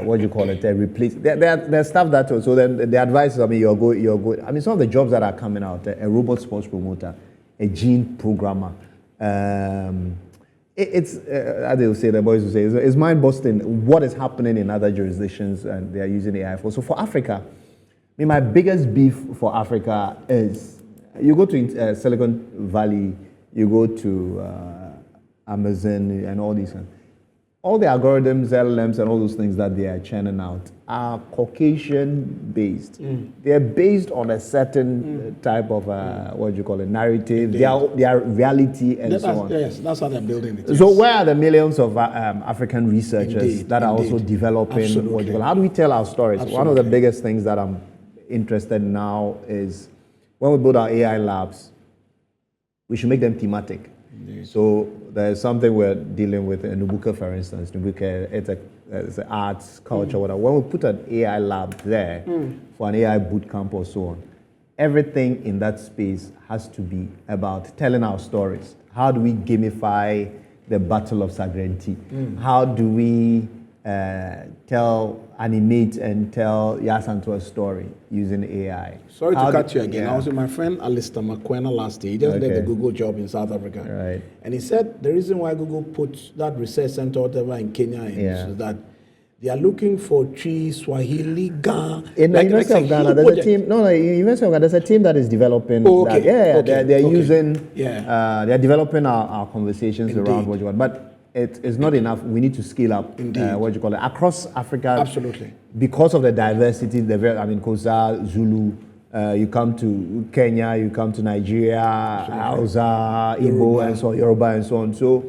what do you call it? Replace. There's stuff that so then the advice is, I mean, you're good. I mean, some of the jobs that are coming out: a robot sports promoter, a gene programmer. It's as they will say, the boys will say, it's mind busting what is happening in other jurisdictions, and they are using AI for. So for Africa, I mean, my biggest beef for Africa is you go to Silicon Valley, you go to Amazon, and all these things. All the algorithms, LLMs, and all those things that they are churning out are Caucasian-based. They are based on a certain type of, what do you call it, narrative, their reality, and so on. Yes, that's how they're building it. So where are the millions of African researchers that are also developing, Absolutely. what do you call it? How do we tell our stories? One of the Absolutely. biggest things that I'm interested in now is when we build our AI labs, we should make them thematic. So there's something we're dealing with in Nubuka, for instance. Nubuka, it's an arts, culture, whatever. When we put an AI lab there for an AI boot camp or so on, everything in that space has to be about telling our stories. How do we gamify the Battle of Sagrenti? How do we animate and tell Yasanto's story using AI? Sorry to cut you again. I was with my friend Alistair McQuena last year. He just did the Okay. Google job in South Africa. Right. And he said the reason why Google put that research center whatever in Kenya is that they are looking for Tree, Swahili, Ghana. In the University of Ghana, there's a team. University of Ghana, there's a team that is developing. Okay. That. Yeah, Okay. they're Okay. using. Yeah. They're developing our conversations Indeed. around what you want, but it's not enough. We need to scale up. Indeed. What you call it across Africa. Absolutely. Because of the diversity, I mean, Xhosa, Zulu. You come to Kenya, you come to Nigeria, Hausa, Igbo, and so on, Yoruba, and so on. So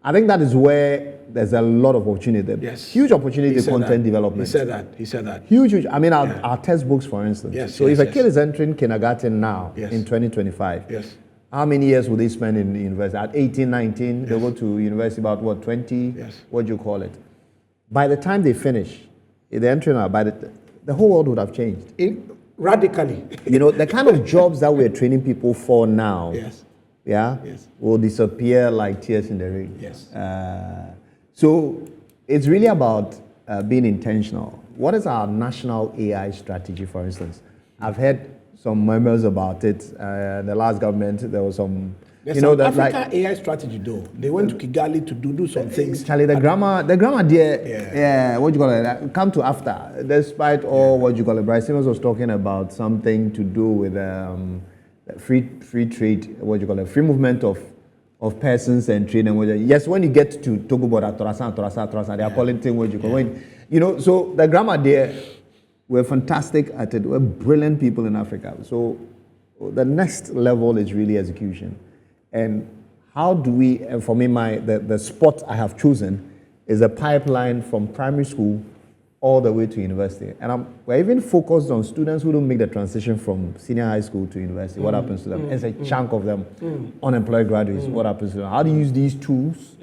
I think that is where there's a lot of opportunity. Yes. Huge opportunity He said content that. development. He said that. Huge. I mean, our textbooks, for instance. Yes, so yes, if a yes. kid is entering kindergarten now Yes. in 2025, Yes. how many years will they spend in university? At 18, 19, they'll go to university about, 20? Yes. What do you call it? By the time they finish, if they're entering now, the whole world would have changed. Radically. You know, the kind of jobs that we're training people for now, Yes. yeah, Yes. will disappear like tears in the rain. Yes. So it's really about being intentional. What is our national AI strategy, for instance? I've heard some murmurs about it. The last government, there was some, There's some Africa AI strategy though. They went to Kigali to do some things. Charlie, the grammar there, what do you call it? Come to after, despite all what you call it. Bryce Simmons was talking about something to do with free trade, what do you call it? Free movement of persons and trade and what. Yes, when you get to Togo border, Torasa, they are calling things what you call when, you know. So the grammar there, we're fantastic at it. We're brilliant people in Africa. So the next level is really execution. And how do we, and for me, the spot I have chosen is a pipeline from primary school all the way to university. And we're even focused on students who don't make the transition from senior high school to university. What happens to them? It's a chunk of them. Unemployed graduates, what happens to them? How do you use these tools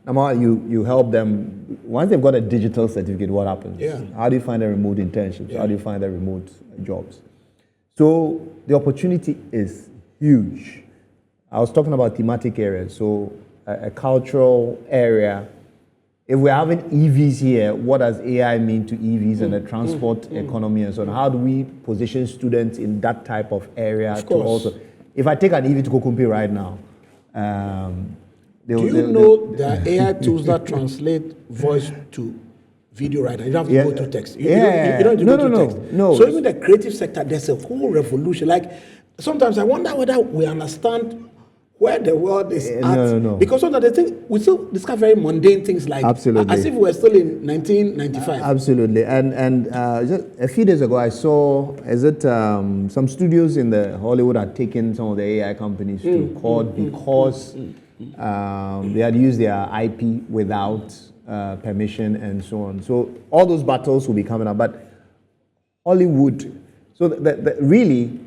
Number one, you help them. Once they've got a digital certificate, what happens? Yeah. How do you find the remote internships? Yeah. How do you find the remote jobs? So the opportunity is huge. I was talking about thematic areas. So a cultural area. If we're having EVs here, what does AI mean to EVs and the transport economy and so on? How do we position students in that type of area to also? If I take an EV to Kokumpi right now, do you know there are AI tools that translate voice to video right now? You don't have to go to text. You don't have to go to text. No. So even the creative sector, there's a whole revolution. Like sometimes I wonder whether we understand where the world is at. No. Because sometimes they think we still discover very mundane things like Absolutely. as if we're still in 1995. Absolutely. And just a few days ago, I saw some studios in the Hollywood had taken some of the AI companies to court because they had used their IP without permission and so on. So all those battles will be coming up. But Hollywood, so really,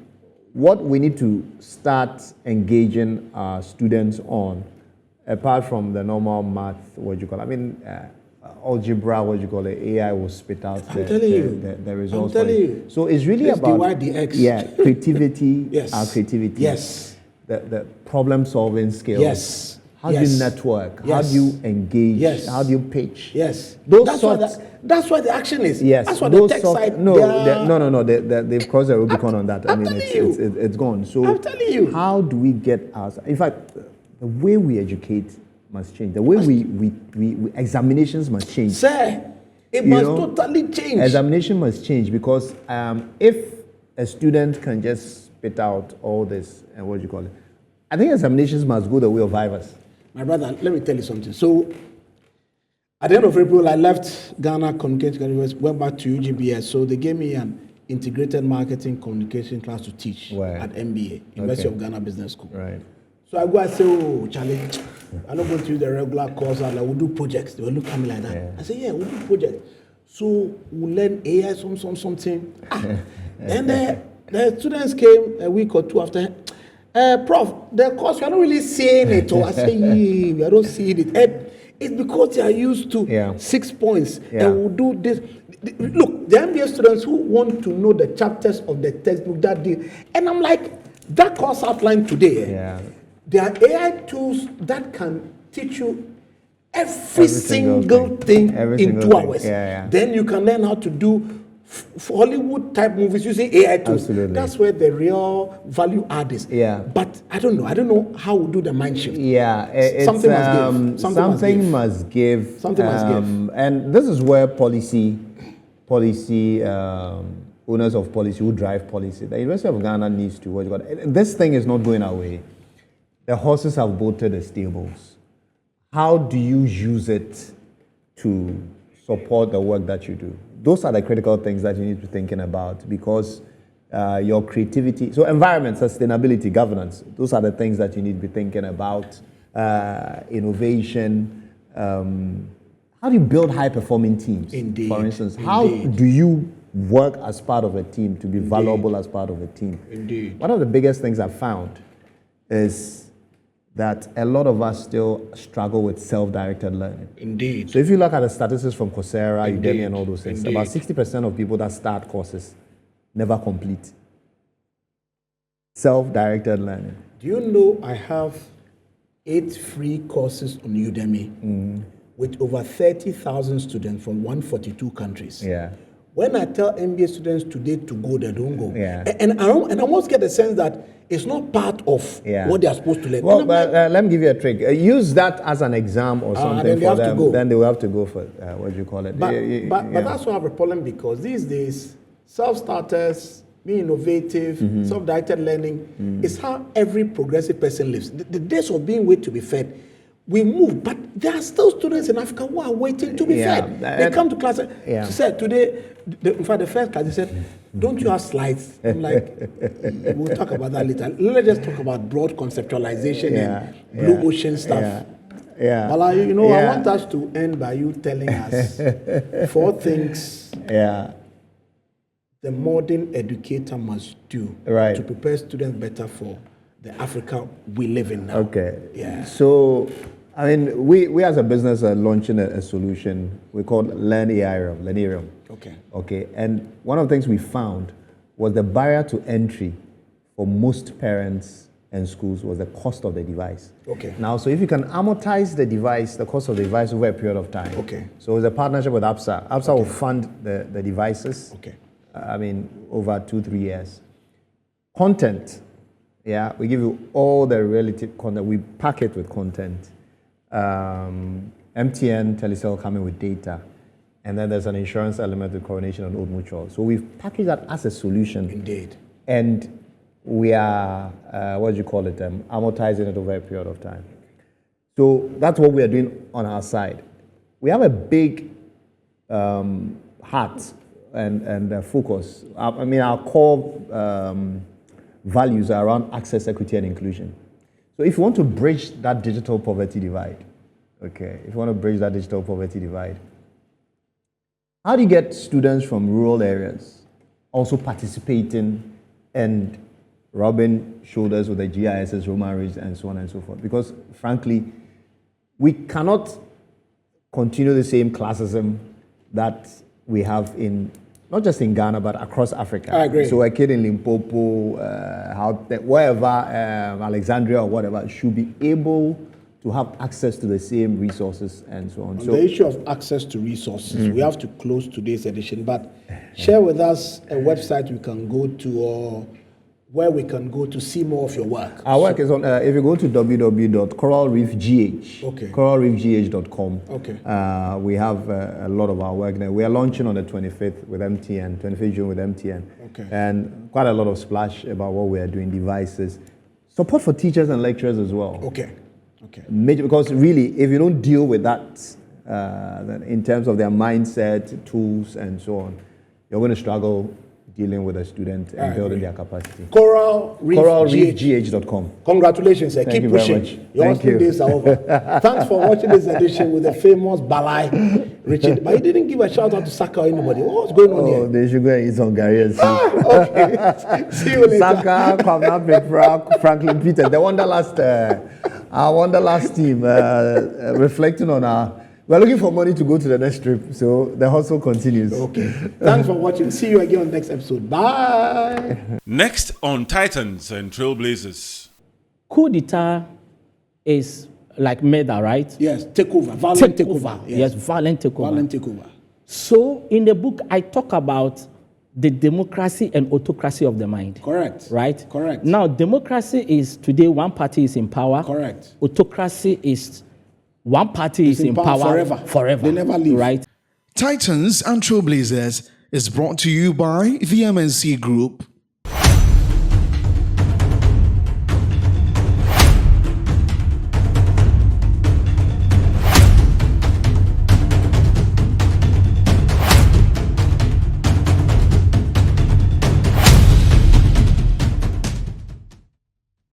what we need to start engaging our students on, apart from the normal math, algebra, AI will spit out the results. I'm telling you. So it's really Let's about divide the X. Creativity, Yes. our creativity. Yes. The problem solving skills. Yes. How do you network? Yes. How do you engage? Yes. How do you pitch? Yes. That's why the action is. Yes. That's why the tech side. No. They've crossed the Rubicon on that. It's gone. So I'm telling you. How do we get us? In fact, the way we educate must change. The way we examinations must change. Sir, it must totally change. Examination must change because if a student can just spit out all this and I think examinations must go the way of Vivas. My brother, let me tell you something. So, at the end of April, I left Ghana Communication University, went back to UGBS. So, they gave me an integrated marketing communication class to teach at MBA, University of Ghana Business School. Right. So, I go and say, oh, Charlie, I'm not going to use the regular course. We'll do projects. They will look at me like that. Yeah. I say, yeah, we'll do projects. So, we'll learn AI, something. And the students came a week or two after. Prof, the course, we are not really seeing it. I say, we are not seeing it. It's because they are used to 6 points. And we'll do this. Look, the MBA students who want to know the chapters of the textbook that day. And I'm like, that course outlined today, there are AI tools that can teach you every single thing in 2 hours. Then you can learn how to do Hollywood type movies using AI tools. Absolutely. That's where the real value add is. But I don't know how we do the mind shift. Something must give. Something must give. And this is where policy owners of policy who drive policy. The University of Ghana needs to this thing is not going away. The horses have bolted the stables. How do you use it to support the work that you do? Those are the critical things that you need to be thinking about because your creativity, so environment, sustainability, governance, those are the things that you need to be thinking about. Innovation, how do you build high-performing teams? Indeed. For instance, how do you work as part of a team to be valuable as part of a team? Indeed. One of the biggest things I've found is that a lot of us still struggle with self-directed learning. Indeed. So if you look at the statistics from Coursera, Udemy, and all those things, about 60% of people that start courses never complete. Self-directed learning. Do you know I have 8 free courses on Udemy with over 30,000 students from 142 countries? When I tell MBA students today to go, they don't go. And I almost get the sense that it's not part of what they are supposed to learn. Well, but let me give you a trick. Use that as an exam or something for them. Then they will have to go for But that's why I have a problem because these days, self-starters, being innovative, self-directed learning is how every progressive person lives. The days of being wait to be fed, we move, but there are still students in Africa who are waiting to be fed. They come to class. She said today, in fact, the first class, they said, don't you have slides? I'm like, we'll talk about that later. Let's just talk about broad conceptualization and blue ocean stuff. But I want us to end by you telling us 4 things the modern educator must do to prepare students better for the Africa we live in now. Okay. So I mean, we as a business are launching a solution we call Learnarium. Okay. Okay. And one of the things we found was the barrier to entry for most parents and schools was the cost of the device. Okay. Now, so if you can amortize the device, the cost of the device over a period of time. Okay. So it's a partnership with APSA. APSA will fund the devices. Okay. I mean, over 2-3 years. Content. Yeah, we give you all the relative content. We pack it with content. MTN, Telecel coming with data. And then there's an insurance element with Coronation and Old Mutual. So we've packaged that as a solution. Indeed. And we are, amortizing it over a period of time. So that's what we are doing on our side. We have a big heart and focus. I mean, our core values are around access, equity, and inclusion. So if you want to bridge that digital poverty divide, how do you get students from rural areas also participating and rubbing shoulders with the GISs, Roman Ridge, and so on and so forth? Because frankly, we cannot continue the same classism that we have in, not just in Ghana, but across Africa. I agree. So a kid in Limpopo, wherever, Alexandria or whatever, should be able to have access to the same resources and so on. On the issue of access to resources, we have to close today's edition, but share with us a website we can go to or where we can go to see more of your work. Our work is on, if you go to www.coralreefgh, okay. coralreefgh.com, okay. We have a lot of our work there. We are launching on the 25th with MTN, 25th June with MTN. Okay. And quite a lot of splash about what we are doing, devices. Support for teachers and lecturers as well. Okay. Okay. Because really, if you don't deal with that in terms of their mindset, tools, and so on, you're going to struggle dealing with a student and building their capacity. Coralreefgh.com. Congratulations, sir. Keep pushing. Your hosting days are over. Thanks for watching this edition with the famous Balai Richard. But he didn't give a shout out to Saka or anybody. What's going on here? They should go and eat some Gary and see. Okay. See you later. Saka, Kwabena Pepra, Franklin Peter. Our Wanderlust team, reflecting on we're looking for money to go to the next trip, so the hustle continues. Okay. Thanks for watching. See you again on the next episode. Bye. Next on Titans and Trailblazers. Coup d'etat is like murder, right? Yes, takeover, violent takeover. Yes, violent takeover. Violent takeover. So in the book, I talk about the democracy and autocracy of the mind. Correct. Right? Correct. Now, democracy is today one party is in power. Correct. Autocracy is one party is in power forever. They never leave. Right? Titans and Trailblazers is brought to you by the MNC Group.